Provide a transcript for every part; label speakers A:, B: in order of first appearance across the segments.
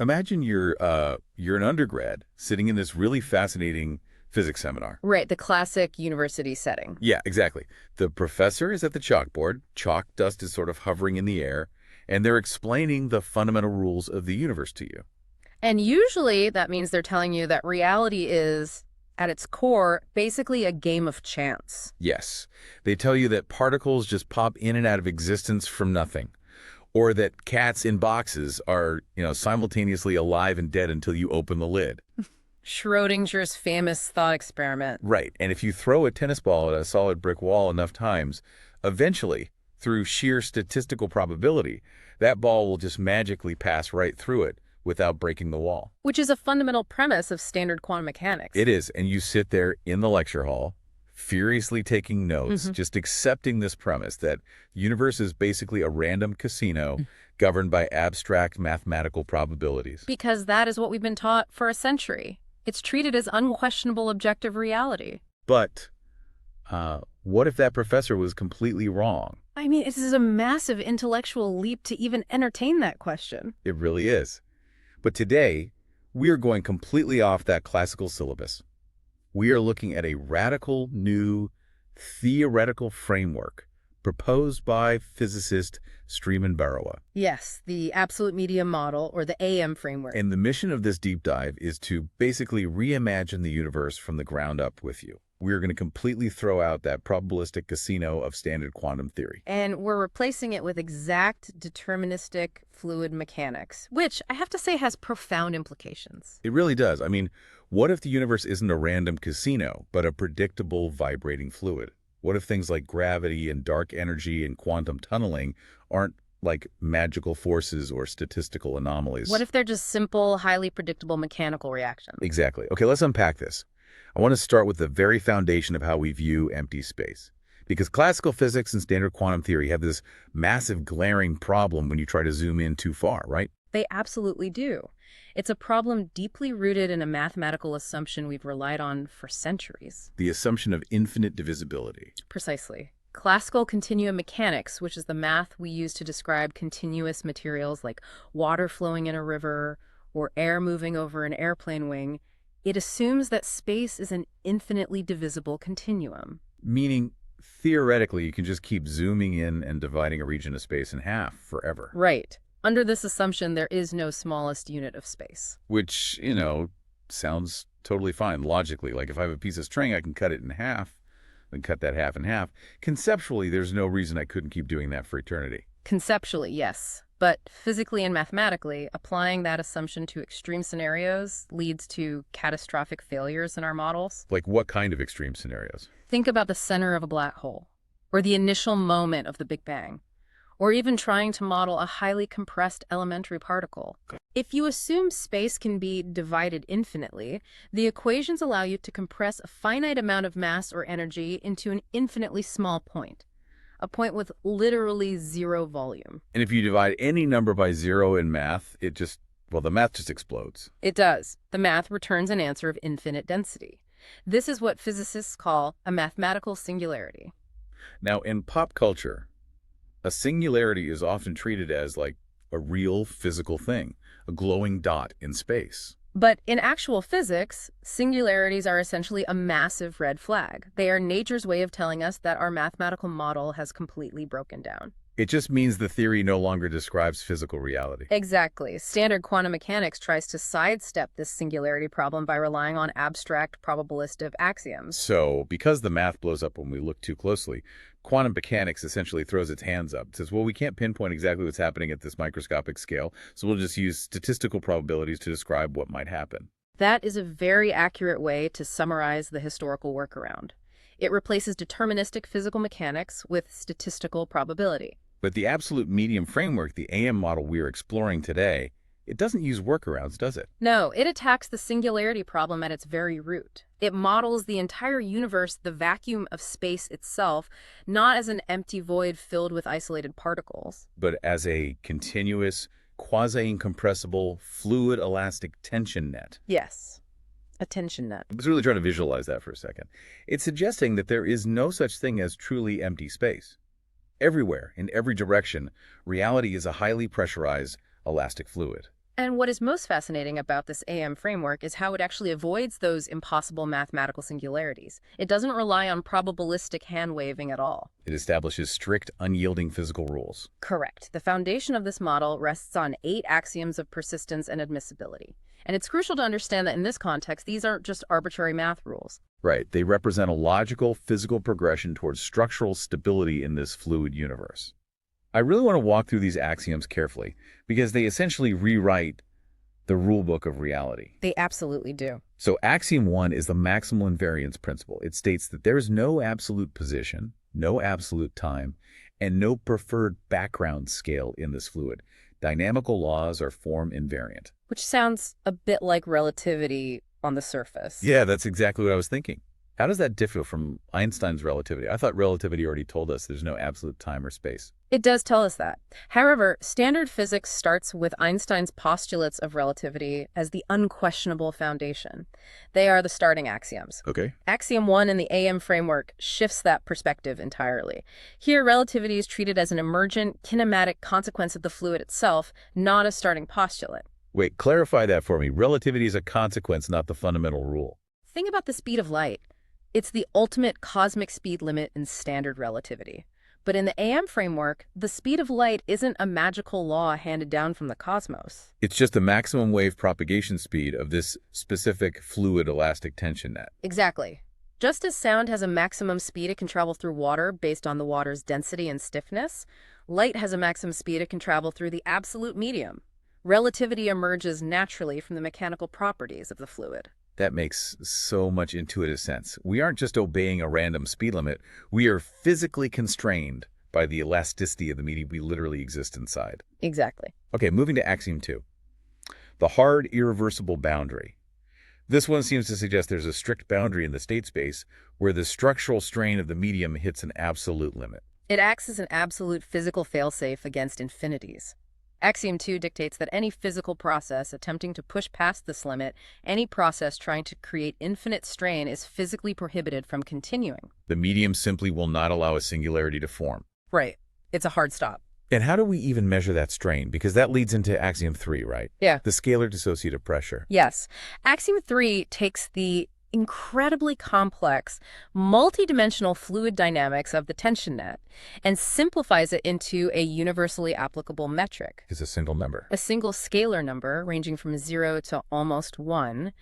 A: Imagine you're an undergrad sitting in this really fascinating physics seminar.
B: Right, the classic university setting.
A: Yeah, exactly. The professor is at the chalkboard, chalk dust is sort of hovering in the air, and they're explaining the fundamental rules of the universe to you.
B: And usually that means they're telling you that reality is, at its core, basically a game of chance.
A: Yes, they tell you that particles just pop in and out of existence from nothing, or that cats in boxes are, simultaneously alive and dead until you open the lid.
B: Schrodinger's famous thought experiment.
A: Right, and if you throw a tennis ball at a solid brick wall enough times, eventually, through sheer statistical probability, that ball will just magically pass right through it without breaking the wall.
B: Which is a fundamental premise of standard quantum mechanics.
A: It is, and you sit there in the lecture hall, furiously taking notes, just accepting this premise that the universe is basically a random casino governed by abstract mathematical probabilities.
B: Because that is what we've been taught for a century. It's treated as unquestionable objective reality.
A: But what if that professor was completely wrong?
B: I mean, this is a massive intellectual leap to even entertain that question.
A: It really is. But today, we are going completely off that classical syllabus. We are looking at a radical new theoretical framework proposed by physicist Streeman Barrowa.
B: Yes, the absolute medium model, or the AM framework.
A: And the mission of this deep dive is to basically reimagine the universe from the ground up with you. We are going to completely throw out that probabilistic casino of standard quantum theory.
B: And we're replacing it with exact deterministic fluid mechanics, which I have to say has profound implications.
A: It really does. I mean, what if the universe isn't a random casino, but a predictable vibrating fluid? What if things like gravity and dark energy and quantum tunneling aren't like magical forces or statistical anomalies?
B: What if they're just simple, highly predictable mechanical reactions?
A: Exactly. Okay, let's unpack this. I want to start with the very foundation of how we view empty space. Because classical physics and standard quantum theory have this massive glaring problem when you try to zoom in too far, right?
B: They absolutely do. It's a problem deeply rooted in a mathematical assumption we've relied on for centuries.
A: The assumption of infinite divisibility.
B: Precisely. Classical continuum mechanics, which is the math we use to describe continuous materials like water flowing in a river or air moving over an airplane wing, it assumes that space is an infinitely divisible continuum.
A: Meaning, theoretically, you can just keep zooming in and dividing a region of space in half forever.
B: Right. Under this assumption, there is no smallest unit of space.
A: Which, sounds totally fine logically. Like if I have a piece of string, I can cut it in half, then cut that half in half. Conceptually, there's no reason I couldn't keep doing that for eternity.
B: Conceptually, yes. But physically and mathematically, applying that assumption to extreme scenarios leads to catastrophic failures in our models.
A: Like what kind of extreme scenarios?
B: Think about the center of a black hole, or the initial moment of the Big Bang, or even trying to model a highly compressed elementary particle. If you assume space can be divided infinitely, the equations allow you to compress a finite amount of mass or energy into an infinitely small point. A point with literally zero volume.
A: And if you divide any number by zero in math, the math just explodes.
B: It does. The math returns an answer of infinite density. This is what physicists call a mathematical singularity.
A: Now, in pop culture, a singularity is often treated as like a real physical thing, a glowing dot in space.
B: But in actual physics, singularities are essentially a massive red flag. They are nature's way of telling us that our mathematical model has completely broken down.
A: It just means the theory no longer describes physical reality.
B: Exactly. Standard quantum mechanics tries to sidestep this singularity problem by relying on abstract probabilistic axioms.
A: So, because the math blows up when we look too closely, quantum mechanics essentially throws its hands up. It says, well, we can't pinpoint exactly what's happening at this microscopic scale, so we'll just use statistical probabilities to describe what might happen.
B: That is a very accurate way to summarize the historical workaround. It replaces deterministic physical mechanics with statistical probability.
A: But the absolute medium framework, the AM model we are exploring today, it doesn't use workarounds, does it?
B: No, it attacks the singularity problem at its very root. It models the entire universe, the vacuum of space itself, not as an empty void filled with isolated particles,
A: but as a continuous, quasi-incompressible, fluid elastic tension net.
B: Yes. A tension net.
A: I was really trying to visualize that for a second. It's suggesting that there is no such thing as truly empty space. Everywhere, in every direction, reality is a highly pressurized elastic fluid.
B: And what is most fascinating about this AM framework is how it actually avoids those impossible mathematical singularities. It doesn't rely on probabilistic hand-waving at all.
A: It establishes strict, unyielding physical rules.
B: Correct. The foundation of this model rests on 8 axioms of persistence and admissibility. And it's crucial to understand that in this context, these aren't just arbitrary math rules.
A: Right. They represent a logical, physical progression towards structural stability in this fluid universe. I really want to walk through these axioms carefully because they essentially rewrite the rulebook of reality.
B: They absolutely do.
A: So axiom 1 is the maximal invariance principle. It states that there is no absolute position, no absolute time, and no preferred background scale in this fluid. Dynamical laws are form invariant.
B: Which sounds a bit like relativity on the surface.
A: Yeah, that's exactly what I was thinking. How does that differ from Einstein's relativity? I thought relativity already told us there's no absolute time or space.
B: It does tell us that. However, standard physics starts with Einstein's postulates of relativity as the unquestionable foundation. They are the starting axioms.
A: Okay.
B: Axiom 1 in the AM framework shifts that perspective entirely. Here, relativity is treated as an emergent, kinematic consequence of the fluid itself, not a starting postulate.
A: Wait, clarify that for me. Relativity is a consequence, not the fundamental rule.
B: Think about the speed of light. It's the ultimate cosmic speed limit in standard relativity. But in the AM framework, the speed of light isn't a magical law handed down from the cosmos.
A: It's just the maximum wave propagation speed of this specific fluid elastic tension net.
B: Exactly. Just as sound has a maximum speed it can travel through water based on the water's density and stiffness, light has a maximum speed it can travel through the absolute medium. Relativity emerges naturally from the mechanical properties of the fluid.
A: That makes so much intuitive sense. We aren't just obeying a random speed limit. We are physically constrained by the elasticity of the medium we literally exist inside.
B: Exactly.
A: Okay, moving to axiom 2. The hard, irreversible boundary. This one seems to suggest there's a strict boundary in the state space where the structural strain of the medium hits an absolute limit.
B: It acts as an absolute physical failsafe against infinities. Axiom 2 dictates that any physical process attempting to push past this limit, any process trying to create infinite strain is physically prohibited from continuing.
A: The medium simply will not allow a singularity to form.
B: Right. It's a hard stop.
A: And how do we even measure that strain? Because that leads into axiom 3, right?
B: Yeah.
A: The scalar dissociative pressure.
B: Yes. Axiom 3 takes the incredibly complex, multidimensional fluid dynamics of the tension net and simplifies it into a universally applicable metric.
A: Is a single number.
B: A single scalar number ranging from 0 to almost 1,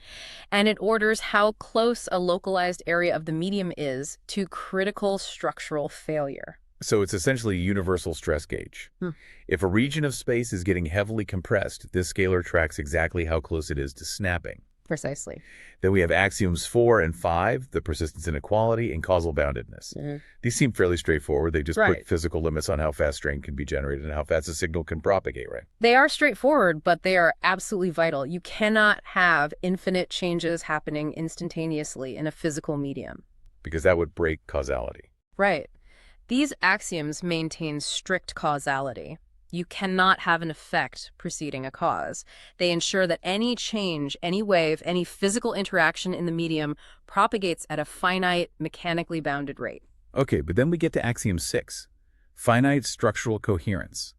B: and it orders how close a localized area of the medium is to critical structural failure.
A: So it's essentially a universal stress gauge. If a region of space is getting heavily compressed, this scalar tracks exactly how close it is to snapping.
B: Precisely.
A: Then we have axioms 4 and 5, the persistence inequality and causal boundedness. These seem fairly straightforward. They just put physical limits on how fast strain can be generated and how fast a signal can propagate, right?
B: They are straightforward, but they are absolutely vital. You cannot have infinite changes happening instantaneously in a physical medium.
A: Because that would break causality.
B: Right. These axioms maintain strict causality. You cannot have an effect preceding a cause. They ensure that any change, any wave, any physical interaction in the medium propagates at a finite, mechanically bounded rate.
A: Okay, but then we get to axiom 6, finite structural coherence.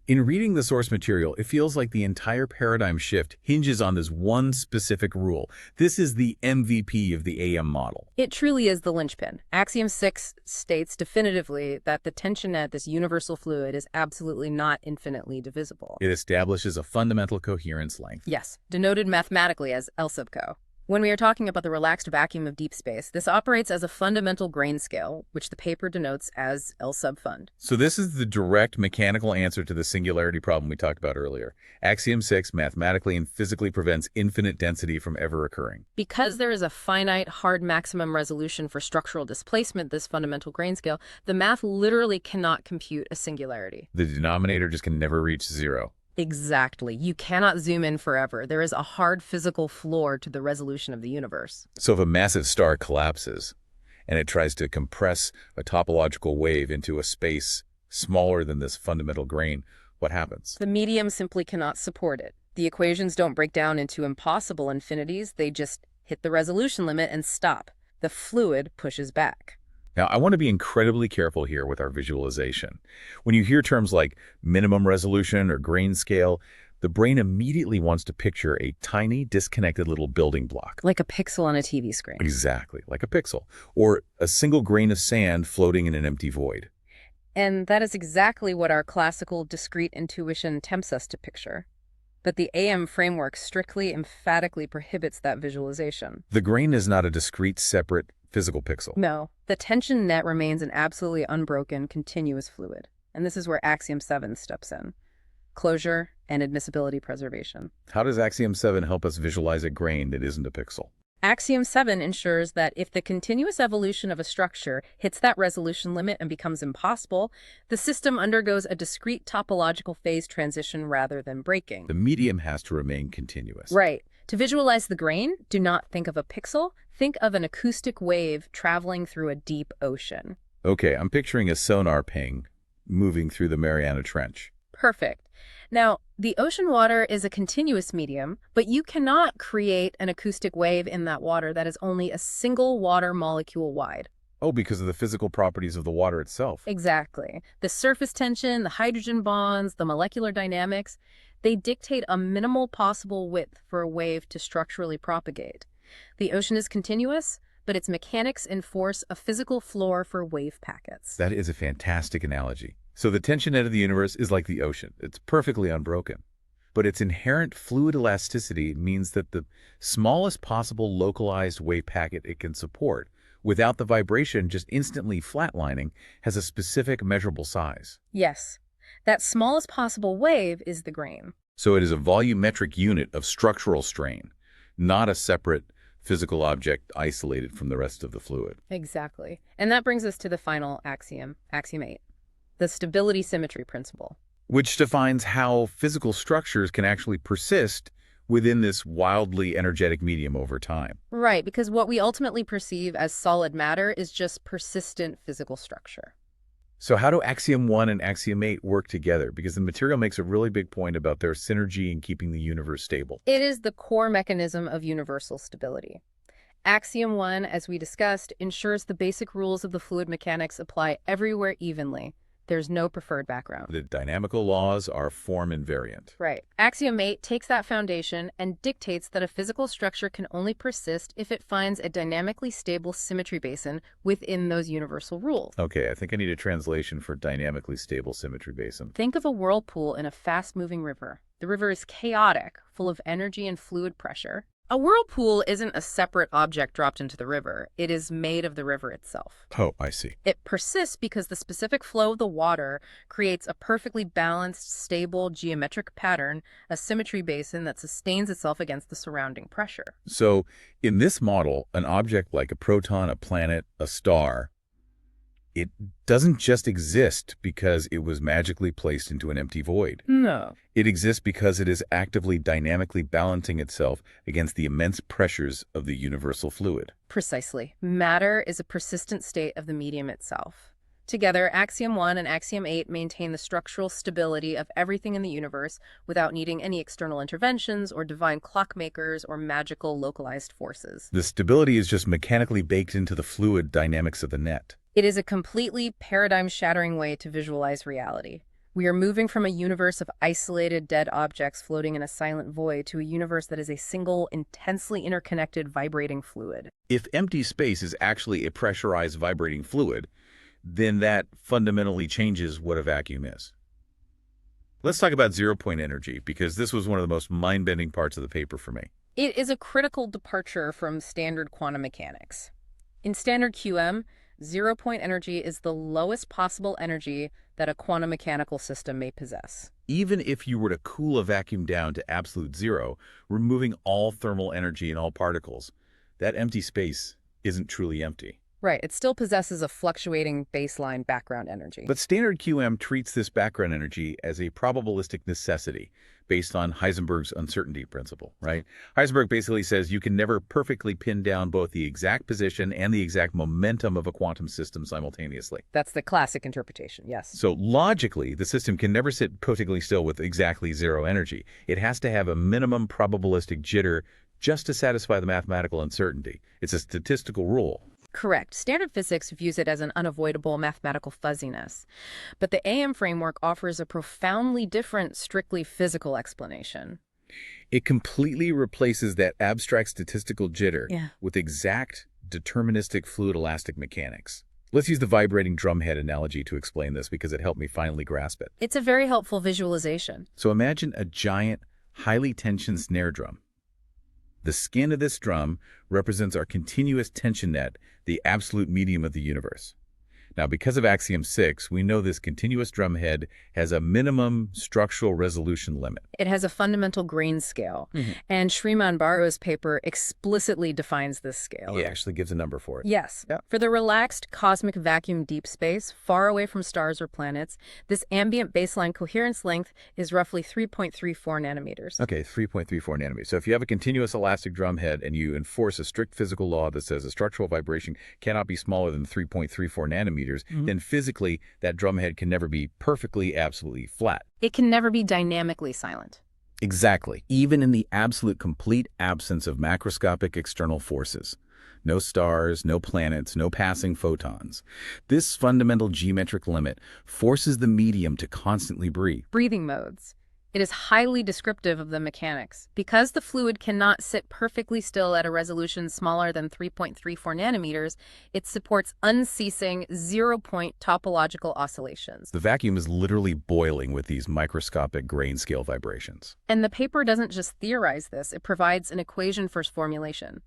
A: In reading the source material, it feels like the entire paradigm shift hinges on this one specific rule. This is the MVP of the AM model.
B: It truly is the linchpin. Axiom 6 states definitively that the tension net, this universal fluid, is absolutely not infinitely divisible.
A: It establishes a fundamental coherence length.
B: Yes, denoted mathematically as L sub co. When we are talking about the relaxed vacuum of deep space, this operates as a fundamental grain scale, which the paper denotes as L sub fund.
A: So this is the direct mechanical answer to the singularity problem we talked about earlier. Axiom 6 mathematically and physically prevents infinite density from ever occurring.
B: Because there is a finite hard maximum resolution for structural displacement, this fundamental grain scale, the math literally cannot compute a singularity.
A: The denominator just can never reach 0.
B: Exactly. You cannot zoom in forever. There is a hard physical floor to the resolution of the universe.
A: So if a massive star collapses and it tries to compress a topological wave into a space smaller than this fundamental grain, what happens?
B: The medium simply cannot support it. The equations don't break down into impossible infinities. They just hit the resolution limit and stop. The fluid pushes back.
A: Now, I want to be incredibly careful here with our visualization. When you hear terms like minimum resolution or grain scale, the brain immediately wants to picture a tiny, disconnected little building block.
B: Like a pixel on a TV screen.
A: Exactly, like a pixel, or a single grain of sand floating in an empty void.
B: And that is exactly what our classical discrete intuition tempts us to picture. But the AM framework strictly, emphatically prohibits that visualization.
A: The grain is not a discrete, separate physical pixel.
B: No, the tension net remains an absolutely unbroken, continuous fluid. And this is where Axiom 7 steps in. Closure and admissibility preservation.
A: How does Axiom 7 help us visualize a grain that isn't a pixel?
B: Axiom 7 ensures that if the continuous evolution of a structure hits that resolution limit and becomes impossible, the system undergoes a discrete topological phase transition rather than breaking.
A: The medium has to remain continuous.
B: Right. To visualize the grain, do not think of a pixel. Think of an acoustic wave traveling through a deep ocean.
A: Okay, I'm picturing a sonar ping moving through the Mariana Trench.
B: Perfect. Now, the ocean water is a continuous medium, but you cannot create an acoustic wave in that water that is only a single water molecule wide.
A: Oh, because of the physical properties of the water itself.
B: Exactly. The surface tension, the hydrogen bonds, the molecular dynamics, they dictate a minimal possible width for a wave to structurally propagate. The ocean is continuous, but its mechanics enforce a physical floor for wave packets.
A: That is a fantastic analogy. So the tension net of the universe is like the ocean. It's perfectly unbroken. But its inherent fluid elasticity means that the smallest possible localized wave packet it can support, without the vibration just instantly flatlining, has a specific measurable size.
B: Yes. That smallest possible wave is the grain.
A: So it is a volumetric unit of structural strain, not a separate physical object isolated from the rest of the fluid.
B: Exactly. And that brings us to the final axiom, Axiom 8, the stability symmetry principle.
A: Which defines how physical structures can actually persist within this wildly energetic medium over time.
B: Right, because what we ultimately perceive as solid matter is just persistent physical structure.
A: So how do Axiom 1 and Axiom 8 work together? Because the material makes a really big point about their synergy in keeping the universe stable.
B: It is the core mechanism of universal stability. Axiom 1, as we discussed, ensures the basic rules of the fluid mechanics apply everywhere evenly. There's no preferred background.
A: The dynamical laws are form invariant.
B: Right. Axiom 8 takes that foundation and dictates that a physical structure can only persist if it finds a dynamically stable symmetry basin within those universal rules.
A: Okay, I think I need a translation for dynamically stable symmetry basin.
B: Think of a whirlpool in a fast-moving river. The river is chaotic, full of energy and fluid pressure. A whirlpool isn't a separate object dropped into the river. It is made of the river itself.
A: Oh, I see.
B: It persists because the specific flow of the water creates a perfectly balanced, stable geometric pattern, a symmetry basin that sustains itself against the surrounding pressure.
A: So, in this model, an object like a proton, a planet, a star, it doesn't just exist because it was magically placed into an empty void.
B: No.
A: It exists because it is actively dynamically balancing itself against the immense pressures of the universal fluid.
B: Precisely. Matter is a persistent state of the medium itself. Together, Axiom 1 and Axiom 8 maintain the structural stability of everything in the universe without needing any external interventions or divine clockmakers or magical localized forces.
A: The stability is just mechanically baked into the fluid dynamics of the net.
B: It is a completely paradigm-shattering way to visualize reality. We are moving from a universe of isolated dead objects floating in a silent void to a universe that is a single, intensely interconnected, vibrating fluid.
A: If empty space is actually a pressurized vibrating fluid, then that fundamentally changes what a vacuum is. Let's talk about zero-point energy, because this was one of the most mind-bending parts of the paper for me.
B: It is a critical departure from standard quantum mechanics. In standard QM, zero-point energy is the lowest possible energy that a quantum mechanical system may possess.
A: Even if you were to cool a vacuum down to absolute zero, removing all thermal energy in all particles, that empty space isn't truly empty.
B: Right, it still possesses a fluctuating baseline background energy.
A: But standard QM treats this background energy as a probabilistic necessity based on Heisenberg's uncertainty principle, right? Heisenberg basically says you can never perfectly pin down both the exact position and the exact momentum of a quantum system simultaneously.
B: That's the classic interpretation, yes.
A: So logically, the system can never sit perfectly still with exactly zero energy. It has to have a minimum probabilistic jitter just to satisfy the mathematical uncertainty. It's a statistical rule.
B: Correct. Standard physics views it as an unavoidable mathematical fuzziness. But the AM framework offers a profoundly different, strictly physical explanation.
A: It completely replaces that abstract statistical jitter
B: Yeah.
A: with exact deterministic fluid elastic mechanics. Let's use the vibrating drumhead analogy to explain this because it helped me finally grasp it.
B: It's a very helpful visualization.
A: So imagine a giant, highly tensioned snare drum. The skin of this drum represents our continuous tension net, the absolute medium of the universe. Now, because of Axiom 6, we know this continuous drum head has a minimum structural resolution limit.
B: It has a fundamental grain scale, and Sriman Baru's paper explicitly defines this scale.
A: He actually gives a number for it.
B: Yes.
A: Yeah.
B: For the relaxed cosmic vacuum deep space, far away from stars or planets, this ambient baseline coherence length is roughly 3.34 nanometers.
A: Okay, 3.34 nanometers. So if you have a continuous elastic drum head and you enforce a strict physical law that says a structural vibration cannot be smaller than 3.34 nanometers, then physically that drum head can never be perfectly, absolutely flat.
B: It can never be dynamically silent.
A: Exactly. Even in the absolute complete absence of macroscopic external forces. No stars, no planets, no passing photons. This fundamental geometric limit forces the medium to constantly breathe.
B: Breathing modes. It is highly descriptive of the mechanics. Because the fluid cannot sit perfectly still at a resolution smaller than 3.34 nanometers, it supports unceasing zero-point topological oscillations.
A: The vacuum is literally boiling with these microscopic grain scale vibrations.
B: And the paper doesn't just theorize this, it provides an equation for formulation.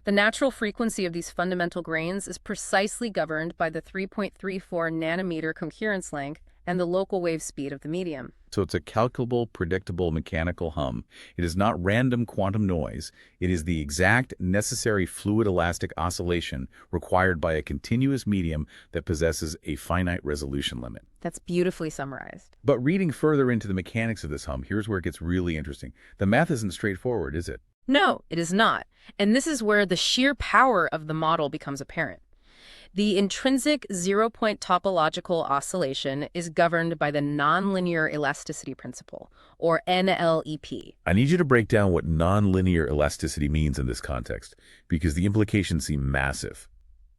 B: The natural frequency of these fundamental grains is precisely governed by the 3.34 nanometer coherence length and the local wave speed of the medium.
A: So it's a calculable, predictable mechanical hum. It is not random quantum noise. It is the exact necessary fluid elastic oscillation required by a continuous medium that possesses a finite resolution limit.
B: That's beautifully summarized.
A: But reading further into the mechanics of this hum, here's where it gets really interesting. The math isn't straightforward, is it?
B: No, it is not. And this is where the sheer power of the model becomes apparent. The intrinsic zero-point topological oscillation is governed by the nonlinear elasticity principle, or NLEP.
A: I need you to break down what nonlinear elasticity means in this context, because the implications seem massive.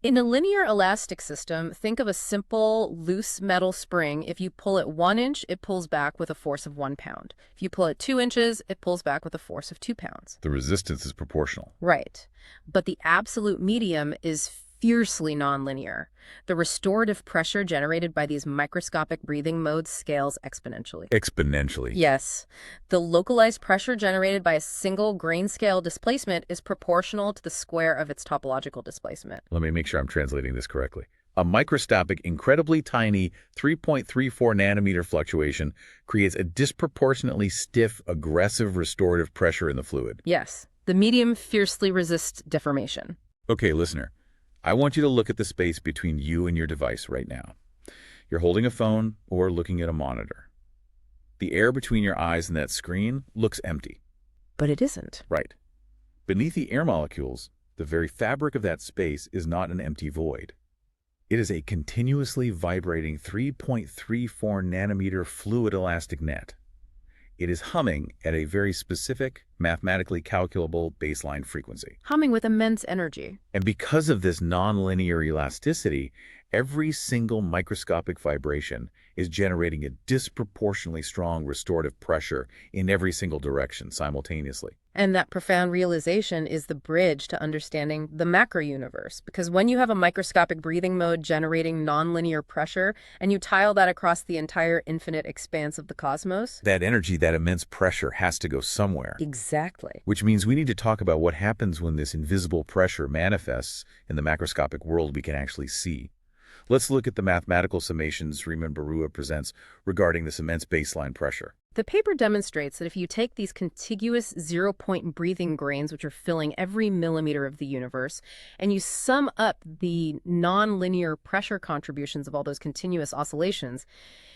B: In a linear elastic system, think of a simple, loose metal spring. If you pull it 1 inch, it pulls back with a force of 1 pound. If you pull it 2 inches, it pulls back with a force of 2 pounds.
A: The resistance is proportional.
B: Right. But the absolute medium is fiercely nonlinear. The restorative pressure generated by these microscopic breathing modes scales exponentially.
A: Exponentially.
B: Yes. The localized pressure generated by a single grain scale displacement is proportional to the square of its topological displacement.
A: Let me make sure I'm translating this correctly. A microscopic, incredibly tiny 3.34 nanometer fluctuation creates a disproportionately stiff, aggressive restorative pressure in the fluid.
B: Yes. The medium fiercely resists deformation.
A: Okay, listener. I want you to look at the space between you and your device right now. You're holding a phone or looking at a monitor. The air between your eyes and that screen looks empty.
B: But it isn't.
A: Right. Beneath the air molecules, the very fabric of that space is not an empty void. It is a continuously vibrating 3.34 nanometer fluid elastic net. It is humming at a very specific, mathematically calculable baseline frequency.
B: Humming with immense energy.
A: And because of this nonlinear elasticity, every single microscopic vibration is generating a disproportionately strong restorative pressure in every single direction simultaneously.
B: And that profound realization is the bridge to understanding the macro universe. Because when you have a microscopic breathing mode generating nonlinear pressure, and you tile that across the entire infinite expanse of the cosmos...
A: that energy, that immense pressure has to go somewhere.
B: Exactly.
A: Which means we need to talk about what happens when this invisible pressure manifests in the macroscopic world we can actually see. Let's look at the mathematical summations Sriman Baru presents regarding this immense baseline pressure.
B: The paper demonstrates that if you take these contiguous zero-point breathing grains, which are filling every millimeter of the universe, and you sum up the nonlinear pressure contributions of all those continuous oscillations,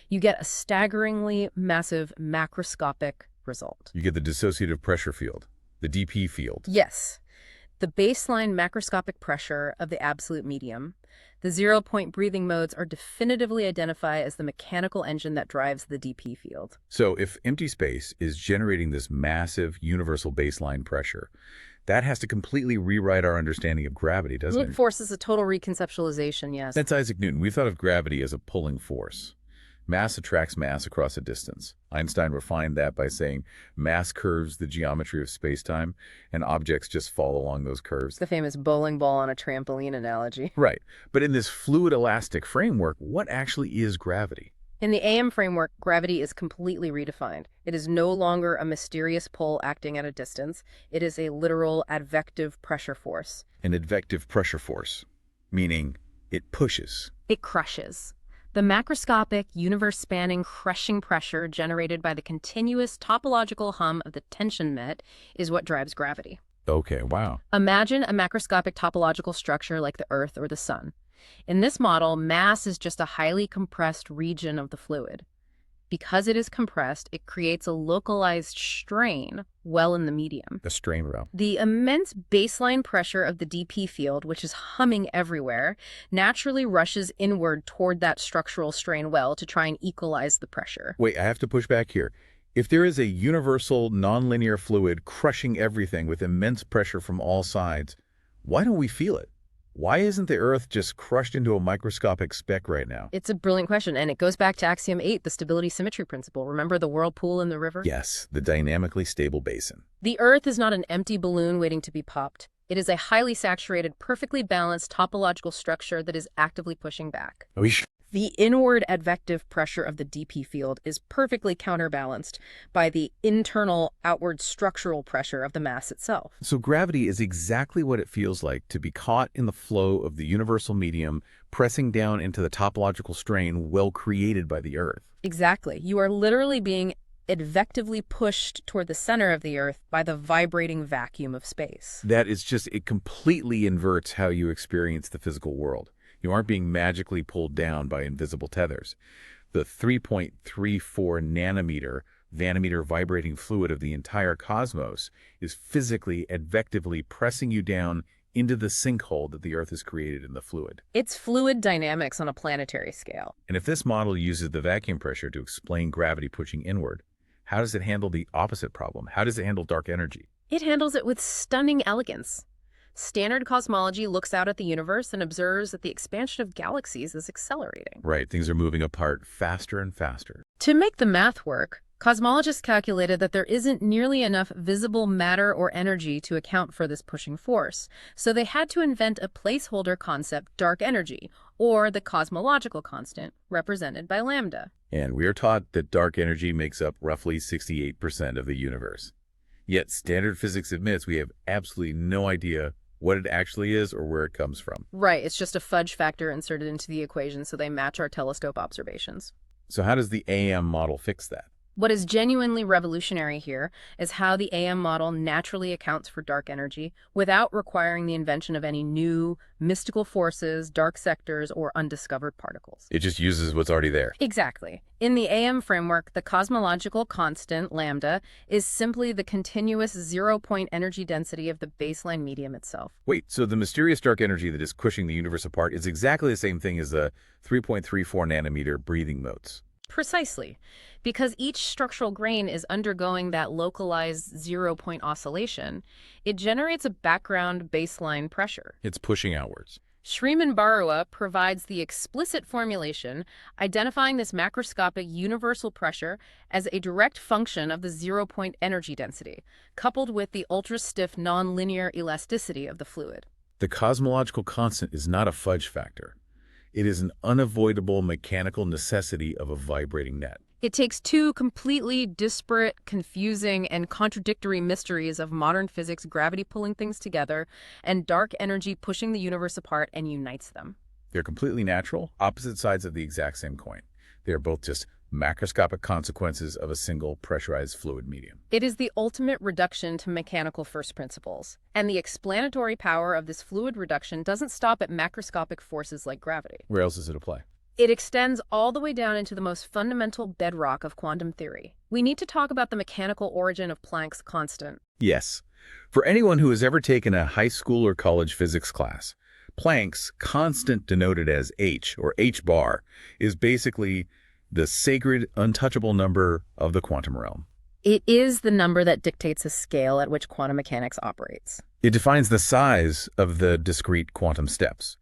B: you get a staggeringly massive macroscopic result.
A: You get the dissociative pressure field, the DP field.
B: Yes. The baseline macroscopic pressure of the absolute medium, The zero-point breathing modes are definitively identified as the mechanical engine that drives the dp field.
A: So if empty space is generating this massive universal baseline pressure, that has to completely rewrite our understanding of gravity, doesn't
B: It
A: it?
B: forces a total reconceptualization, yes.
A: That's Isaac Newton. We thought of gravity as a pulling force. Mass attracts mass across a distance. Einstein refined that by saying mass curves the geometry of space-time, and objects just fall along those curves.
B: The famous bowling ball on a trampoline analogy.
A: Right. But in this fluid elastic framework, what actually is gravity?
B: In the AM framework, gravity is completely redefined. It is no longer a mysterious pull acting at a distance. It is a literal advective pressure force.
A: An advective pressure force, meaning it pushes.
B: It crushes. The macroscopic, universe-spanning crushing pressure generated by the continuous topological hum of the tension net is what drives gravity.
A: Okay, wow.
B: Imagine a macroscopic topological structure like the Earth or the Sun. In this model, mass is just a highly compressed region of the fluid. Because it is compressed, it creates a localized strain well in the medium.
A: The strain route.
B: The immense baseline pressure of the dp field, which is humming everywhere, naturally rushes inward toward that structural strain well to try and equalize the pressure.
A: Wait, I have to push back here. If there is a universal nonlinear fluid crushing everything with immense pressure from all sides, why don't we feel it? Why isn't the Earth just crushed into a microscopic speck right now?
B: It's a brilliant question, and it goes back to Axiom 8, the stability symmetry principle. Remember the whirlpool in the river?
A: Yes, the dynamically stable basin.
B: The Earth is not an empty balloon waiting to be popped. It is a highly saturated, perfectly balanced topological structure that is actively pushing back.
A: Are we sure?
B: The inward advective pressure of the dp field is perfectly counterbalanced by the internal outward structural pressure of the mass itself.
A: So gravity is exactly what it feels like to be caught in the flow of the universal medium, pressing down into the topological strain well created by the Earth.
B: Exactly. You are literally being advectively pushed toward the center of the Earth by the vibrating vacuum of space.
A: That is just, it completely inverts how you experience the physical world. You aren't being magically pulled down by invisible tethers. The 3.34 nanometer vibrating fluid of the entire cosmos is physically, advectively pressing you down into the sinkhole that the Earth has created in the fluid.
B: It's fluid dynamics on a planetary scale.
A: And if this model uses the vacuum pressure to explain gravity pushing inward, how does it handle the opposite problem? How does it handle dark energy?
B: It handles it with stunning elegance. Standard cosmology looks out at the universe and observes that the expansion of galaxies is accelerating.
A: Right, things are moving apart faster and faster.
B: To make the math work, cosmologists calculated that there isn't nearly enough visible matter or energy to account for this pushing force, so they had to invent a placeholder concept, dark energy, or the cosmological constant, represented by lambda.
A: And we are taught that dark energy makes up roughly 68% of the universe. Yet standard physics admits we have absolutely no idea what it actually is or where it comes from.
B: Right, it's just a fudge factor inserted into the equation so they match our telescope observations.
A: So how does the AM model fix that?
B: What is genuinely revolutionary here is how the AM model naturally accounts for dark energy without requiring the invention of any new mystical forces, dark sectors, or undiscovered particles.
A: It just uses what's already there.
B: Exactly. In the AM framework, the cosmological constant, lambda, is simply the continuous zero-point energy density of the baseline medium itself.
A: Wait, so the mysterious dark energy that is pushing the universe apart is exactly the same thing as the 3.34 nanometer breathing modes.
B: Precisely. Because each structural grain is undergoing that localized zero-point oscillation, it generates a background baseline pressure.
A: It's pushing outwards.
B: Shriman Barua provides the explicit formulation identifying this macroscopic universal pressure as a direct function of the zero-point energy density, coupled with the ultra-stiff nonlinear elasticity of the fluid.
A: The cosmological constant is not a fudge factor. It is an unavoidable mechanical necessity of a vibrating net.
B: It takes two completely disparate, confusing, and contradictory mysteries of modern physics, gravity pulling things together, and dark energy pushing the universe apart, and unites them.
A: They're completely natural, opposite sides of the exact same coin. They are both just macroscopic consequences of a single pressurized fluid medium.
B: It is the ultimate reduction to mechanical first principles, and the explanatory power of this fluid reduction doesn't stop at macroscopic forces like gravity.
A: Where else does it apply?
B: It extends all the way down into the most fundamental bedrock of quantum theory. We need to talk about the mechanical origin of Planck's constant.
A: Yes. For anyone who has ever taken a high school or college physics class, Planck's constant, denoted as h, or h bar, is basically the sacred, untouchable number of the quantum realm.
B: It is the number that dictates the scale at which quantum mechanics operates.
A: It defines the size of the discrete quantum steps.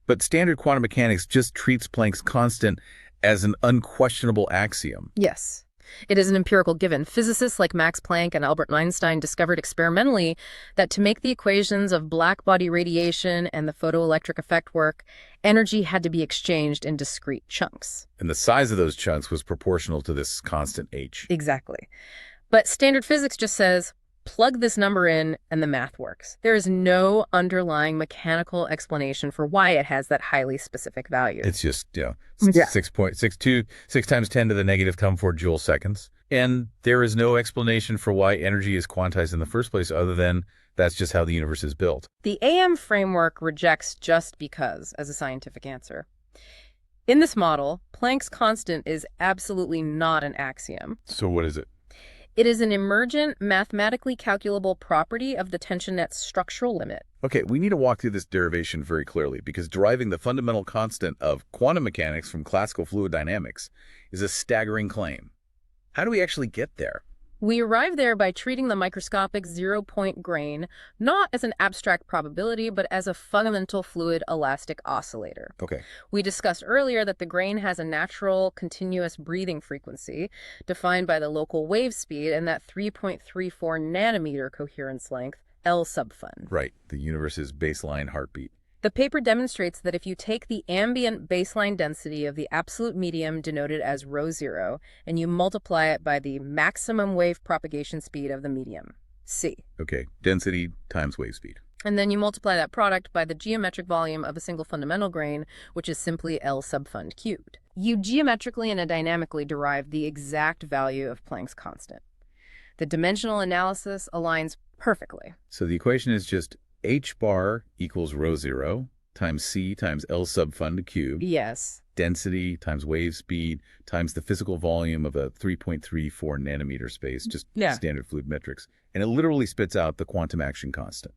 A: But standard quantum mechanics just treats Planck's constant as an unquestionable axiom.
B: Yes. It is an empirical given. Physicists like Max Planck and Albert Einstein discovered experimentally that to make the equations of black-body radiation and the photoelectric effect work, energy had to be exchanged in discrete chunks.
A: And the size of those chunks was proportional to this constant h.
B: Exactly. But standard physics just says, plug this number in and the math works. There is no underlying mechanical explanation for why it has that highly specific value.
A: It's just,
B: 6.62,
A: 6 times 10 to the negative 4 joule seconds. And there is no explanation for why energy is quantized in the first place other than that's just how the universe is built.
B: The AM framework rejects just because as a scientific answer. In this model, Planck's constant is absolutely not an axiom.
A: So what is it?
B: It is an emergent, mathematically calculable property of the tension net's structural limit.
A: Okay, we need to walk through this derivation very clearly because deriving the fundamental constant of quantum mechanics from classical fluid dynamics is a staggering claim. How do we actually get there?
B: We arrive there by treating the microscopic zero-point grain not as an abstract probability, but as a fundamental fluid elastic oscillator.
A: Okay.
B: We discussed earlier that the grain has a natural, continuous breathing frequency defined by the local wave speed and that 3.34 nanometer coherence length, L subfund.
A: Right, the universe's baseline heartbeat.
B: The paper demonstrates that if you take the ambient baseline density of the absolute medium denoted as ρ0 and you multiply it by the maximum wave propagation speed of the medium, c.
A: Okay, density times wave speed.
B: And then you multiply that product by the geometric volume of a single fundamental grain, which is simply L subfund cubed. You geometrically and dynamically derive the exact value of Planck's constant. The dimensional analysis aligns perfectly.
A: So the equation is just h bar equals ρ0 times c times L subfund cubed.
B: Yes.
A: Density times wave speed times the physical volume of a 3.34 nanometer space, just standard fluid metrics. And it literally spits out the quantum action constant.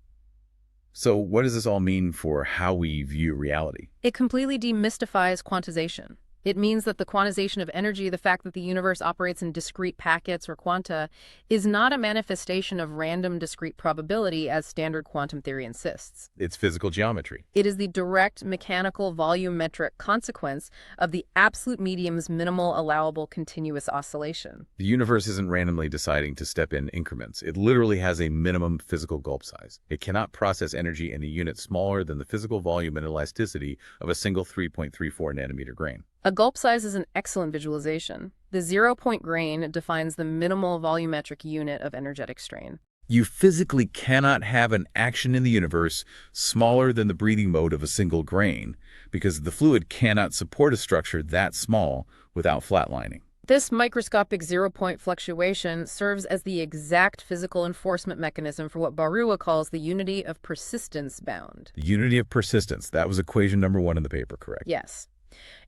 A: So what does this all mean for how we view reality?
B: It completely demystifies quantization. It means that the quantization of energy, the fact that the universe operates in discrete packets or quanta, is not a manifestation of random discrete probability as standard quantum theory insists.
A: It's physical geometry.
B: It is the direct mechanical volumetric consequence of the absolute medium's minimal allowable continuous oscillation.
A: The universe isn't randomly deciding to step in increments. It literally has a minimum physical gulp size. It cannot process energy in a unit smaller than the physical volume and elasticity of a single 3.34 nanometer grain.
B: A gulp size is an excellent visualization. The zero-point grain defines the minimal volumetric unit of energetic strain.
A: You physically cannot have an action in the universe smaller than the breathing mode of a single grain because the fluid cannot support a structure that small without flatlining.
B: This microscopic zero-point fluctuation serves as the exact physical enforcement mechanism for what Barua calls the unity of persistence bound.
A: The unity of persistence, that was equation number 1 in the paper, correct?
B: Yes.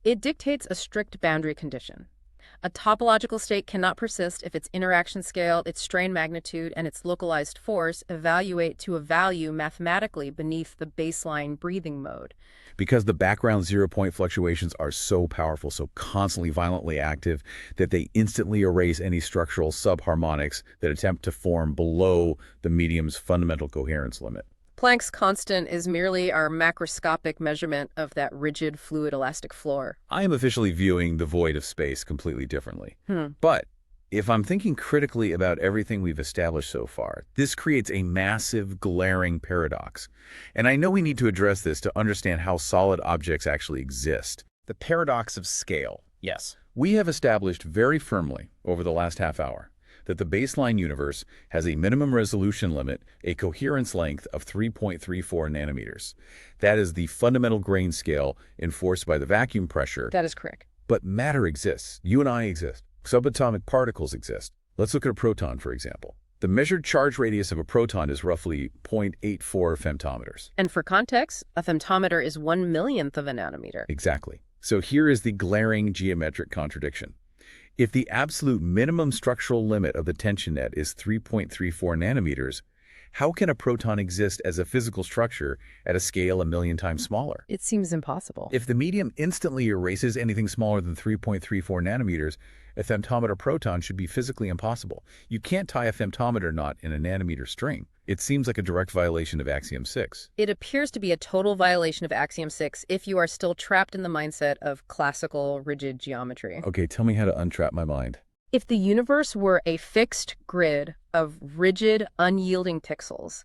B: It dictates a strict boundary condition. A topological state cannot persist if its interaction scale, its strain magnitude, and its localized force evaluate to a value mathematically beneath the baseline breathing mode.
A: Because the background zero-point fluctuations are so powerful, so constantly violently active, that they instantly erase any structural subharmonics that attempt to form below the medium's fundamental coherence limit.
B: Planck's constant is merely our macroscopic measurement of that rigid fluid elastic floor.
A: I am officially viewing the void of space completely differently. But if I'm thinking critically about everything we've established so far, this creates a massive, glaring paradox. And I know we need to address this to understand how solid objects actually exist. The paradox of scale.
C: Yes.
A: We have established very firmly over the last half hour that the baseline universe has a minimum resolution limit, a coherence length of 3.34 nanometers. That is the fundamental grain scale enforced by the vacuum pressure.
B: That is correct.
A: But matter exists. You and I exist. Subatomic particles exist. Let's look at a proton, for example. The measured charge radius of a proton is roughly 0.84 femtometers.
B: And for context, a femtometer is 1/millionth of a nanometer.
A: Exactly. So here is the glaring geometric contradiction. If the absolute minimum structural limit of the tension net is 3.34 nanometers, How can a proton exist as a physical structure at a scale a million times smaller?
B: It seems impossible.
A: If the medium instantly erases anything smaller than 3.34 nanometers, a femtometer proton should be physically impossible. You can't tie a femtometer knot in a nanometer string. It seems like a direct violation of Axiom 6.
B: It appears to be a total violation of Axiom 6 if you are still trapped in the mindset of classical rigid geometry.
A: Okay, tell me how to untrap my mind.
B: If the universe were a fixed grid of rigid, unyielding pixels,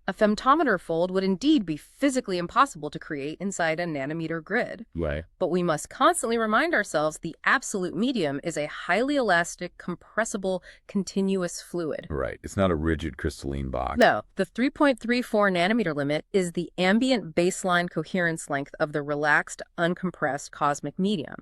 B: a femtometer fold would indeed be physically impossible to create inside a nanometer grid.
A: Right.
B: But we must constantly remind ourselves the absolute medium is a highly elastic, compressible, continuous fluid.
A: Right. It's not a rigid crystalline box.
B: No, the 3.34 nanometer limit is the ambient baseline coherence length of the relaxed, uncompressed cosmic medium.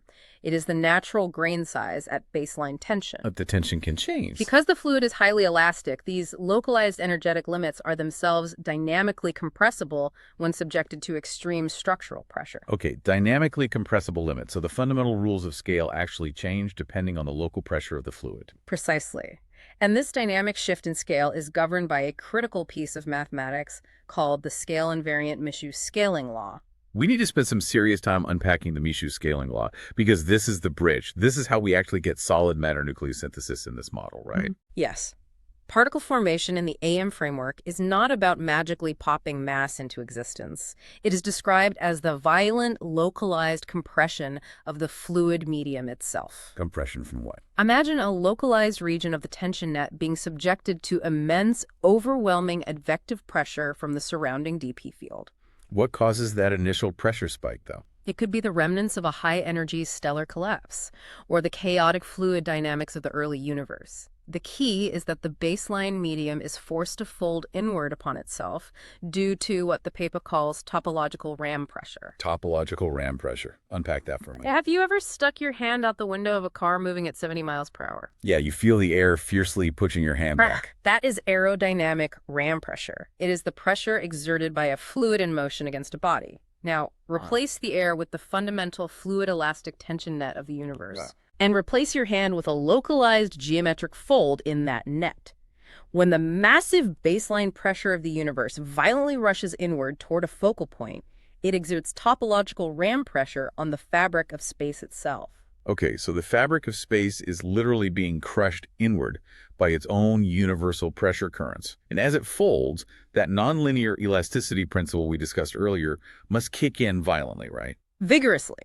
B: It is the natural grain size at baseline tension.
A: But the tension can change.
B: Because the fluid is highly elastic, these localized energetic limits are themselves dynamically compressible when subjected to extreme structural pressure.
A: Okay, dynamically compressible limits. So the fundamental rules of scale actually change depending on the local pressure of the fluid.
B: Precisely. And this dynamic shift in scale is governed by a critical piece of mathematics called the scale-invariant Michaux scaling law.
A: We need to spend some serious time unpacking the Michaux scaling law because this is the bridge. This is how we actually get solid matter nucleosynthesis in this model, right?
B: Yes. Particle formation in the AM framework is not about magically popping mass into existence. It is described as the violent, localized compression of the fluid medium itself.
A: Compression from what?
B: Imagine a localized region of the tension net being subjected to immense, overwhelming advective pressure from the surrounding dp field.
A: What causes that initial pressure spike, though?
B: It could be the remnants of a high-energy stellar collapse, or the chaotic fluid dynamics of the early universe. The key is that the baseline medium is forced to fold inward upon itself due to what the paper calls topological ram pressure.
A: Topological ram pressure. Unpack that for me.
B: Have you ever stuck your hand out the window of a car moving at 70 miles per hour?
A: Yeah, you feel the air fiercely pushing your hand back.
B: That is aerodynamic ram pressure. It is the pressure exerted by a fluid in motion against a body. Now, replace the air with the fundamental fluid elastic tension net of the universe. And replace your hand with a localized geometric fold in that net. When the massive baseline pressure of the universe violently rushes inward toward a focal point, it exerts topological ram pressure on the fabric of space itself.
A: Okay, so the fabric of space is literally being crushed inward by its own universal pressure currents. And as it folds, that nonlinear elasticity principle we discussed earlier must kick in violently, right?
B: Vigorously.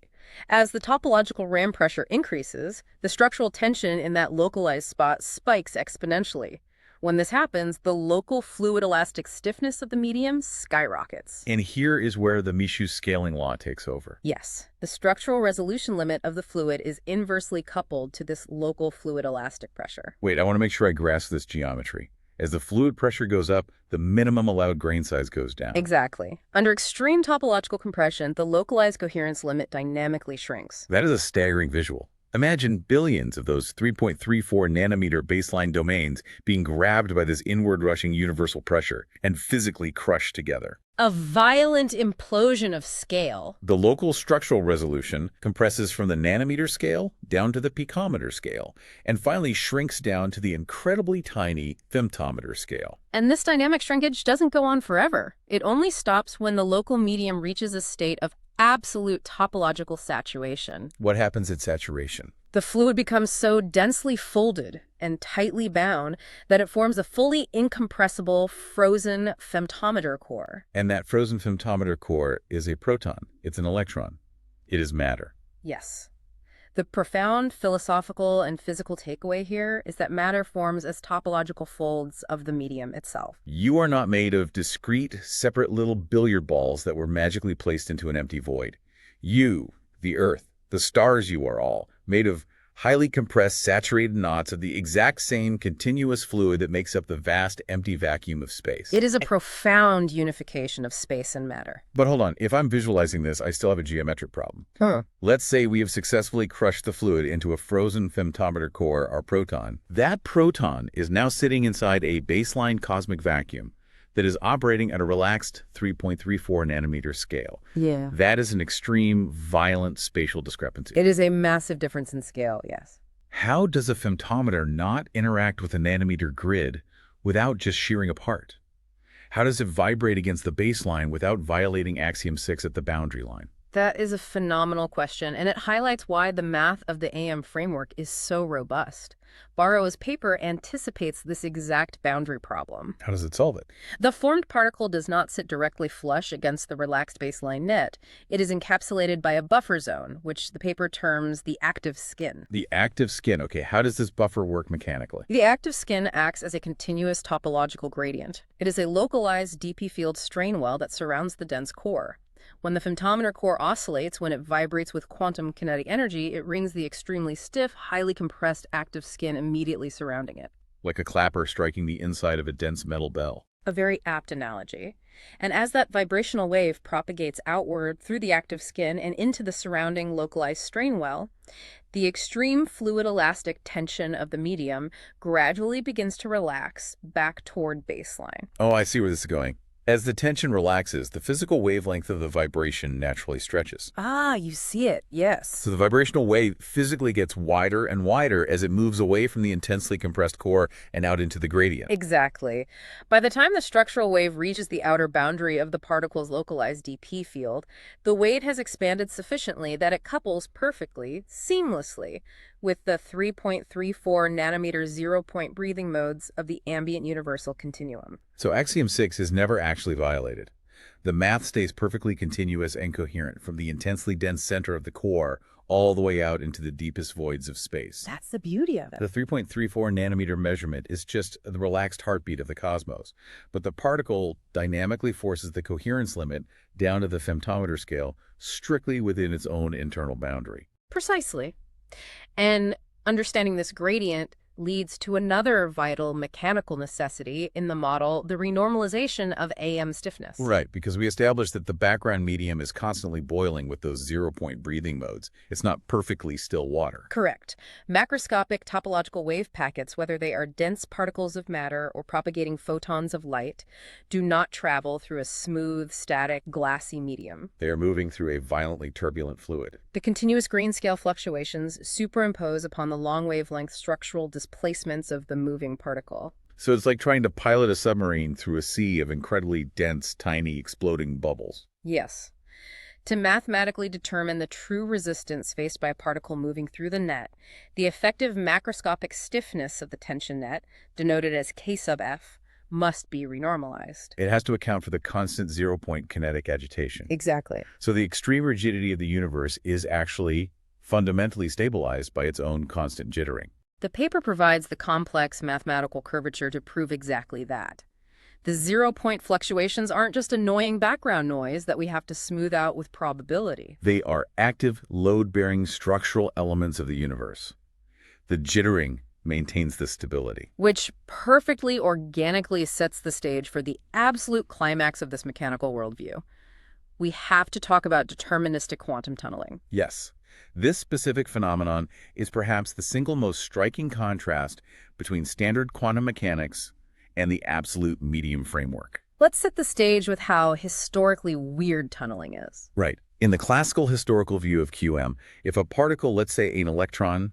B: As the topological ram pressure increases, the structural tension in that localized spot spikes exponentially. When this happens, the local fluid elastic stiffness of the medium skyrockets.
A: And here is where the Michaux scaling law takes over.
B: Yes, the structural resolution limit of the fluid is inversely coupled to this local fluid elastic pressure.
A: Wait, I want to make sure I grasp this geometry. As the fluid pressure goes up, the minimum allowed grain size goes down.
B: Exactly. Under extreme topological compression, the localized coherence limit dynamically shrinks.
A: That is a staggering visual. Imagine billions of those 3.34 nanometer baseline domains being grabbed by this inward rushing universal pressure and physically crushed together.
B: A violent implosion of scale.
A: The local structural resolution compresses from the nanometer scale down to the picometer scale, and finally shrinks down to the incredibly tiny femtometer scale.
B: And this dynamic shrinkage doesn't go on forever. It only stops when the local medium reaches a state of absolute topological saturation.
A: What happens at saturation?
B: The fluid becomes so densely folded and tightly bound that it forms a fully incompressible frozen femtometer core.
A: And that frozen femtometer core is a proton. It's an electron. It is matter.
B: Yes. The profound philosophical and physical takeaway here is that matter forms as topological folds of the medium itself.
A: You are not made of discrete, separate little billiard balls that were magically placed into an empty void. You, the Earth, the stars, you are all made of highly compressed, saturated knots of the exact same continuous fluid that makes up the vast, empty vacuum of space.
B: It is a profound unification of space and matter.
A: But hold on, if I'm visualizing this, I still have a geometric problem. Let's say we have successfully crushed the fluid into a frozen femtometer core, our proton. That proton is now sitting inside a baseline cosmic vacuum that is operating at a relaxed 3.34 nanometer scale.
B: Yeah.
A: That is an extreme, violent spatial discrepancy.
B: It is a massive difference in scale, yes.
A: How does a femtometer not interact with a nanometer grid without just shearing apart? How does it vibrate against the baseline without violating Axiom 6 at the boundary line?
B: That is a phenomenal question, and it highlights why the math of the AM framework is so robust. Barrow's paper anticipates this exact boundary problem.
A: How does it solve it?
B: The formed particle does not sit directly flush against the relaxed baseline net. It is encapsulated by a buffer zone, which the paper terms the active skin.
A: The active skin. Okay, how does this buffer work mechanically?
B: The active skin acts as a continuous topological gradient. It is a localized dp field strain well that surrounds the dense core. When the femtometer core oscillates, when it vibrates with quantum kinetic energy, it rings the extremely stiff, highly compressed active skin immediately surrounding it.
A: Like a clapper striking the inside of a dense metal bell.
B: A very apt analogy. And as that vibrational wave propagates outward through the active skin and into the surrounding localized strain well, the extreme fluid elastic tension of the medium gradually begins to relax back toward baseline.
A: Oh, I see where this is going. As the tension relaxes, the physical wavelength of the vibration naturally stretches.
B: Ah, you see it, yes.
A: So the vibrational wave physically gets wider and wider as it moves away from the intensely compressed core and out into the gradient.
B: Exactly. By the time the structural wave reaches the outer boundary of the particle's localized dp field, the weight has expanded sufficiently that it couples perfectly, seamlessly, with the 3.34 nanometer zero-point breathing modes of the ambient universal continuum.
A: So Axiom 6 is never actually violated. The math stays perfectly continuous and coherent from the intensely dense center of the core all the way out into the deepest voids of space.
B: That's the beauty of it.
A: The 3.34 nanometer measurement is just the relaxed heartbeat of the cosmos, but the particle dynamically forces the coherence limit down to the femtometer scale strictly within its own internal boundary.
B: Precisely. And understanding this gradient leads to another vital mechanical necessity in the model, the renormalization of AM stiffness.
A: Right, because we established that the background medium is constantly boiling with those zero-point breathing modes. It's not perfectly still water.
B: Correct. Macroscopic topological wave packets, whether they are dense particles of matter or propagating photons of light, do not travel through a smooth, static, glassy medium.
A: They are moving through a violently turbulent fluid.
B: The continuous grain-scale fluctuations superimpose upon the long wavelength structural displacements of the moving particle.
A: So it's like trying to pilot a submarine through a sea of incredibly dense, tiny, exploding bubbles.
B: Yes. To mathematically determine the true resistance faced by a particle moving through the net, the effective macroscopic stiffness of the tension net, denoted as K sub F, must be renormalized.
A: It has to account for the constant zero-point kinetic agitation.
B: Exactly.
A: So the extreme rigidity of the universe is actually fundamentally stabilized by its own constant jittering.
B: The paper provides the complex mathematical curvature to prove exactly that. The zero-point fluctuations aren't just annoying background noise that we have to smooth out with probability.
A: They are active, load-bearing structural elements of the universe. The jittering maintains the stability.
B: Which perfectly organically sets the stage for the absolute climax of this mechanical worldview. We have to talk about deterministic quantum tunneling.
A: Yes. This specific phenomenon is perhaps the single most striking contrast between standard quantum mechanics and the absolute medium framework.
B: Let's set the stage with how historically weird tunneling is.
A: Right. In the classical historical view of QM, if a particle, let's say an electron,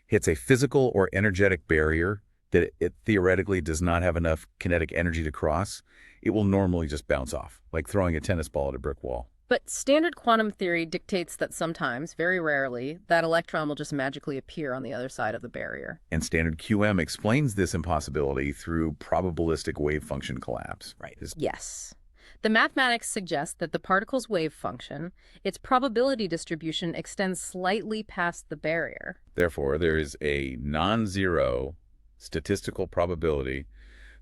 A: hits a physical or energetic barrier that it theoretically does not have enough kinetic energy to cross, it will normally just bounce off, like throwing a tennis ball at a brick wall.
B: But standard quantum theory dictates that sometimes, very rarely, that electron will just magically appear on the other side of the barrier.
A: And standard QM explains this impossibility through probabilistic wave function collapse. Right.
B: Yes. The mathematics suggests that the particle's wave function, its probability distribution, extends slightly past the barrier.
A: Therefore, there is a non-zero statistical probability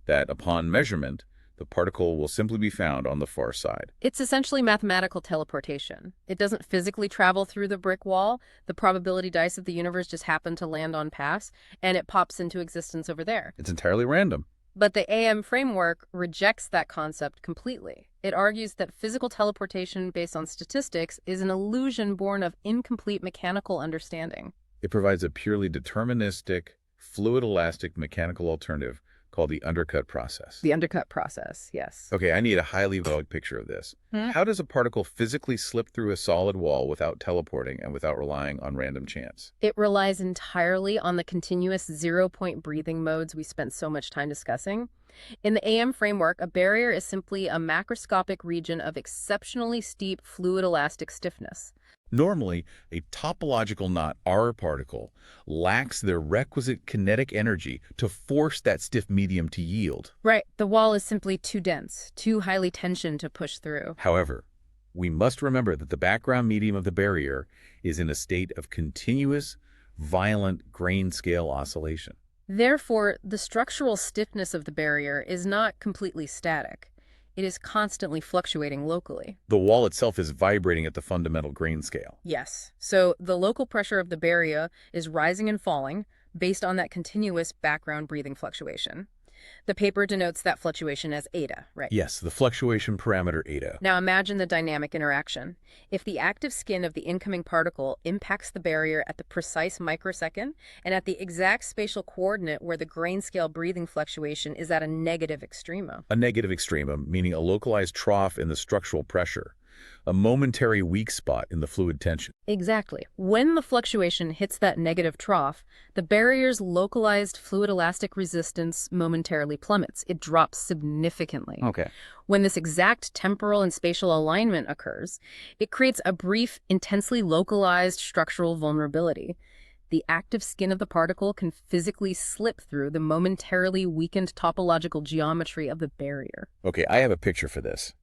A: that upon measurement, the particle will simply be found on the far side.
B: It's essentially mathematical teleportation. It doesn't physically travel through the brick wall. The probability dice of the universe just happen to land on pass, and it pops into existence over there.
A: It's entirely random.
B: But the AM framework rejects that concept completely. It argues that physical teleportation based on statistics is an illusion born of incomplete mechanical understanding.
A: It provides a purely deterministic, fluid-elastic mechanical alternative called the undercut process.
B: The undercut process, yes.
A: Okay, I need a highly vague picture of this. How does a particle physically slip through a solid wall without teleporting and without relying on random chance?
B: It relies entirely on the continuous zero-point breathing modes we spent so much time discussing. In the AM framework, a barrier is simply a macroscopic region of exceptionally steep fluid elastic stiffness.
A: Normally, a topological knot R particle lacks the requisite kinetic energy to force that stiff medium to yield.
B: Right, the wall is simply too dense, too highly tensioned to push through.
A: However, we must remember that the background medium of the barrier is in a state of continuous, violent grain-scale oscillation.
B: Therefore, the structural stiffness of the barrier is not completely static. It is constantly fluctuating locally.
A: The wall itself is vibrating at the fundamental grain scale.
B: Yes. So the local pressure of the barrier is rising and falling based on that continuous background breathing fluctuation. The paper denotes that fluctuation as eta, right?
A: Yes, the fluctuation parameter eta.
B: Now imagine the dynamic interaction. If the active skin of the incoming particle impacts the barrier at the precise microsecond and at the exact spatial coordinate where the grain-scale breathing fluctuation is at a negative extremum.
A: A negative extremum, meaning a localized trough in the structural pressure, a momentary weak spot in the fluid tension.
B: Exactly. When the fluctuation hits that negative trough, the barrier's localized fluid elastic resistance momentarily plummets. It drops significantly.
A: Okay.
B: When this exact temporal and spatial alignment occurs, it creates a brief, intensely localized structural vulnerability. The active skin of the particle can physically slip through the momentarily weakened topological geometry of the barrier.
A: Okay, I have a picture for this.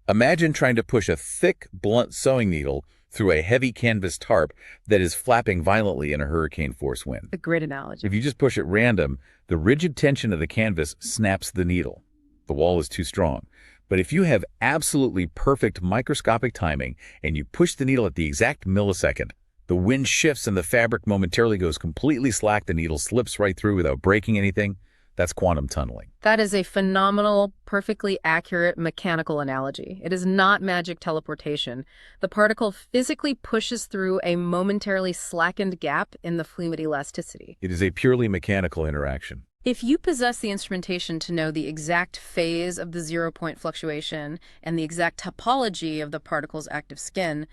A: Imagine trying to push a thick, blunt sewing needle through a heavy canvas tarp that is flapping violently in a hurricane-force wind.
B: A great analogy.
A: If you just push at random, the rigid tension of the canvas snaps the needle. The wall is too strong. But if you have absolutely perfect microscopic timing and you push the needle at the exact millisecond, the wind shifts and the fabric momentarily goes completely slack. The needle slips right through without breaking anything. That's quantum tunneling.
B: That is a phenomenal, perfectly accurate mechanical analogy. It is not magic teleportation. The particle physically pushes through a momentarily slackened gap in the fluid elasticity.
A: It is a purely mechanical interaction.
B: If you possess the instrumentation to know the exact phase of the zero-point fluctuation and the exact topology of the particle's active skin,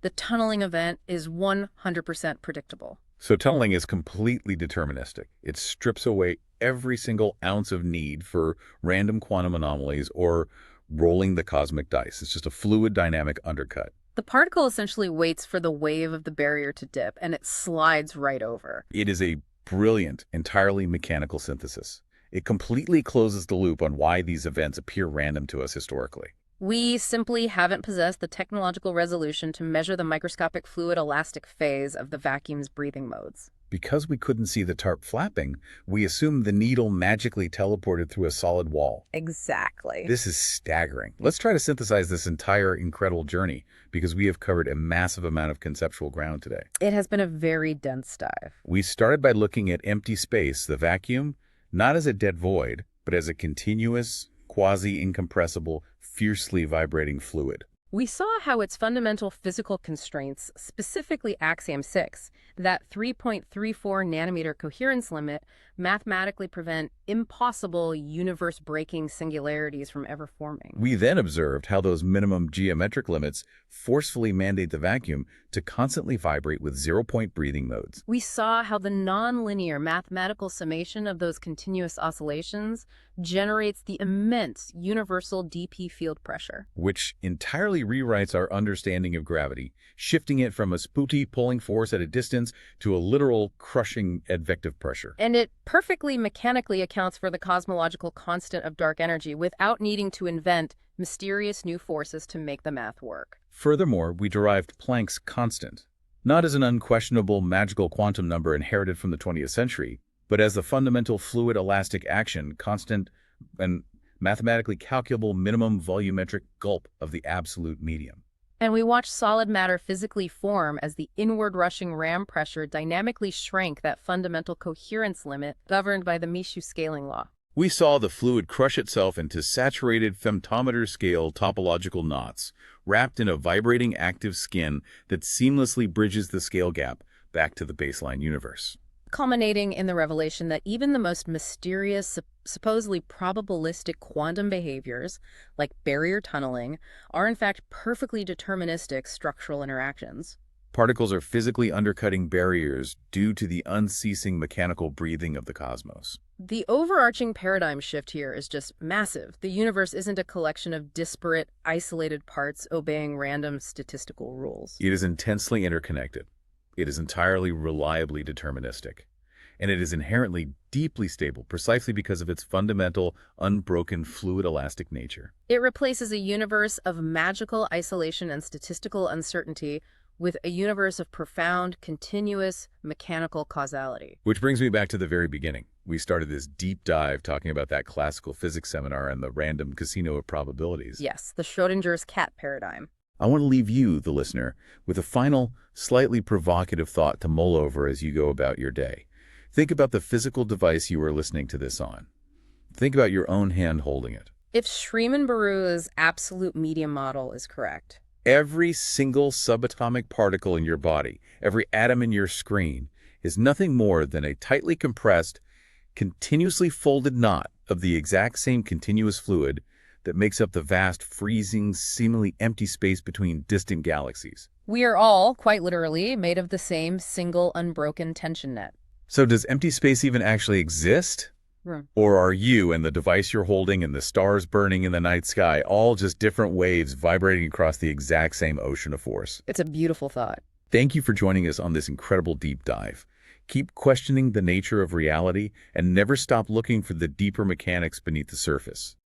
B: the tunneling event is 100% predictable.
A: So tunneling is completely deterministic. It strips away every single ounce of need for random quantum anomalies or rolling the cosmic dice. It's just a fluid dynamic undercut.
B: The particle essentially waits for the wave of the barrier to dip, and it slides right over.
A: It is a brilliant, entirely mechanical synthesis. It completely closes the loop on why these events appear random to us historically.
B: We simply haven't possessed the technological resolution to measure the microscopic fluid elastic phase of the vacuum's breathing modes.
A: Because we couldn't see the tarp flapping, we assumed the needle magically teleported through a solid wall.
B: Exactly.
A: This is staggering. Let's try to synthesize this entire incredible journey, because we have covered a massive amount of conceptual ground today.
B: It has been a very dense dive.
A: We started by looking at empty space, the vacuum, not as a dead void, but as a continuous, quasi-incompressible, fiercely vibrating fluid.
B: We saw how its fundamental physical constraints, specifically Axiom 6, that 3.34 nanometer coherence limit, mathematically prevent impossible universe-breaking singularities from ever forming.
A: We then observed how those minimum geometric limits forcefully mandate the vacuum to constantly vibrate with zero-point breathing modes.
B: We saw how the nonlinear mathematical summation of those continuous oscillations generates the immense universal dp field pressure,
A: which entirely rewrites our understanding of gravity, shifting it from a spooky pulling force at a distance to a literal crushing advective pressure.
B: And it perfectly mechanically accounts for the cosmological constant of dark energy without needing to invent mysterious new forces to make the math work.
A: Furthermore, we derived Planck's constant, not as an unquestionable magical quantum number inherited from the 20th century, but as the fundamental fluid elastic action constant and mathematically calculable minimum volumetric gulp of the absolute medium.
B: And we watched solid matter physically form as the inward rushing ram pressure dynamically shrank that fundamental coherence limit governed by the Michaux scaling law.
A: We saw the fluid crush itself into saturated femtometer-scale topological knots, wrapped in a vibrating active skin that seamlessly bridges the scale gap back to the baseline universe.
B: culminating in the revelation that even the most mysterious, supposedly probabilistic quantum behaviors, like barrier tunneling, are in fact perfectly deterministic structural interactions.
A: Particles are physically undercutting barriers due to the unceasing mechanical breathing of the cosmos.
B: The overarching paradigm shift here is just massive. The universe isn't a collection of disparate, isolated parts obeying random statistical rules.
A: It is intensely interconnected. It is entirely reliably deterministic. And it is inherently deeply stable precisely because of its fundamental, unbroken, fluid elastic nature.
B: It replaces a universe of magical isolation and statistical uncertainty with a universe of profound, continuous, mechanical causality.
A: Which brings me back to the very beginning. We started this deep dive talking about that classical physics seminar and the random casino of probabilities.
B: Yes, the Schrodinger's cat paradigm.
A: I want to leave you, the listener, with a final, slightly provocative thought to mull over as you go about your day. Think about the physical device you are listening to this on. Think about your own hand holding it.
B: If Schriemann-Barua's absolute medium model is correct,
A: every single subatomic particle in your body, every atom in your screen, is nothing more than a tightly compressed, continuously folded knot of the exact same continuous fluid that makes up the vast, freezing, seemingly empty space between distant galaxies.
B: We are all, quite literally, made of the same single unbroken tension net.
A: So does empty space even actually exist? Or are you and the device you're holding and the stars burning in the night sky all just different waves vibrating across the exact same ocean of force?
B: It's a beautiful thought.
A: Thank you for joining us on this incredible deep dive. Keep questioning the nature of reality and never stop looking for the deeper mechanics beneath the surface.